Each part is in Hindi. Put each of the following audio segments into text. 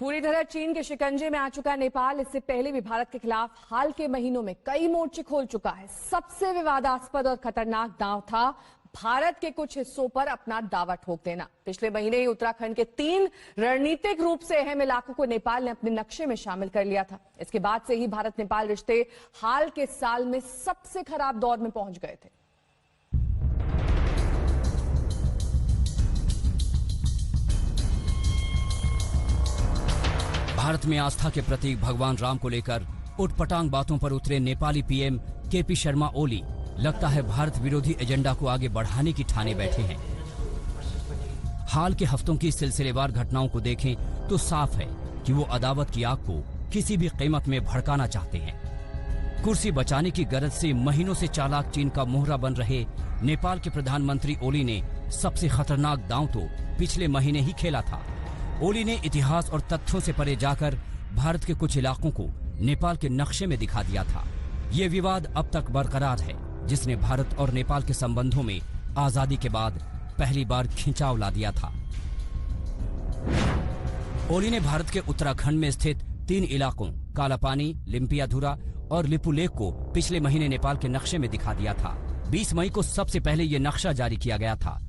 पूरी तरह चीन के शिकंजे में आ चुका नेपाल इससे पहले भी भारत के खिलाफ हाल के महीनों में कई मोर्चे खोल चुका है। सबसे विवादास्पद और खतरनाक दांव था भारत के कुछ हिस्सों पर अपना दावा ठोक देना। पिछले महीने ही उत्तराखंड के 3 रणनीतिक रूप से अहम इलाकों को नेपाल ने अपने नक्शे में शामिल कर लिया था। इसके बाद से ही भारत नेपाल रिश्ते हाल के साल में सबसे खराब दौर में पहुंच गए थे। भारत में आस्था के प्रतीक भगवान राम को लेकर उटपटांग बातों पर उतरे नेपाली पीएम केपी शर्मा ओली लगता है भारत विरोधी एजेंडा को आगे बढ़ाने की ठाने बैठे हैं। हाल के हफ्तों की सिलसिलेवार घटनाओं को देखें तो साफ है कि वो अदावत की आग को किसी भी कीमत में भड़काना चाहते हैं। कुर्सी बचाने की गरज से महीनों से चालाक चीन का मोहरा बन रहे नेपाल के प्रधानमंत्री ओली ने सबसे खतरनाक दांव तो पिछले महीने ही खेला था। ओली ने इतिहास और तथ्यों से परे जाकर भारत के कुछ इलाकों को नेपाल के नक्शे में दिखा दिया था। ये विवाद अब तक बरकरार है, जिसने भारत और नेपाल के संबंधों में आजादी के बाद पहली बार खिंचाव ला दिया था। ओली ने भारत के उत्तराखंड में स्थित 3 इलाकों कालापानी, लिम्पियाधुरा और लिपुलेख को पिछले महीने नेपाल के नक्शे में दिखा दिया था। 20 मई को सबसे पहले ये नक्शा जारी किया गया था।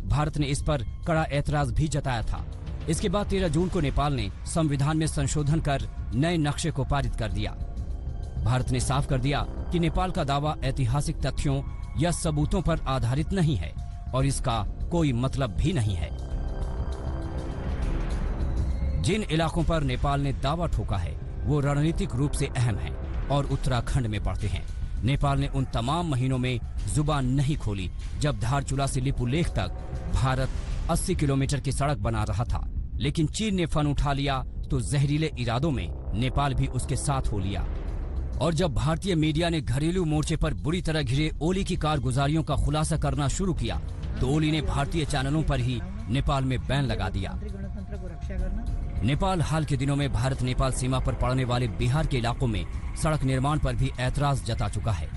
भारत ने इस पर कड़ा ऐतराज भी जताया था। इसके बाद 13 जून को नेपाल ने संविधान में संशोधन कर नए नक्शे को पारित कर दिया। भारत ने साफ कर दिया कि नेपाल का दावा ऐतिहासिक तथ्यों या सबूतों पर आधारित नहीं है और इसका कोई मतलब भी नहीं है। जिन इलाकों पर नेपाल ने दावा ठोका है वो रणनीतिक रूप से अहम हैं और उत्तराखंड में पड़ते हैं। नेपाल ने उन तमाम महीनों में जुबान नहीं खोली जब धारचूला से लिपुलेख तक भारत 80 किलोमीटर की सड़क बना रहा था, लेकिन चीन ने फन उठा लिया तो जहरीले इरादों में नेपाल भी उसके साथ हो लिया। और जब भारतीय मीडिया ने घरेलू मोर्चे पर बुरी तरह घिरे ओली की कारगुजारियों का खुलासा करना शुरू किया तो ओली ने भारतीय चैनलों पर ही नेपाल में बैन लगा दिया। नेपाल हाल के दिनों में भारत नेपाल सीमा पर पड़ने वाले बिहार के इलाकों में सड़क निर्माण पर भी ऐतराज जता चुका है।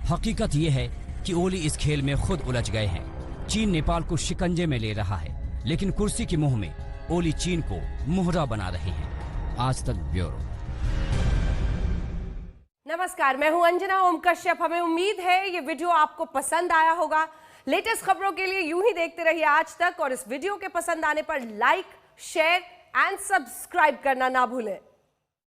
हकीकत ये है कि ओली इस खेल में खुद उलझ गए हैं। चीन नेपाल को शिकंजे में ले रहा है, लेकिन कुर्सी की मुंह में ओली चीन को मोहरा बना रहे हैं। आज तक ब्यूरो। नमस्कार, मैं हूं अंजना ओम कश्यप। हमें उम्मीद है ये वीडियो आपको पसंद आया होगा। लेटेस्ट खबरों के लिए यूं ही देखते रहिए आज तक और इस वीडियो के पसंद आने पर लाइक, शेयर एंड सब्सक्राइब करना ना भूलें।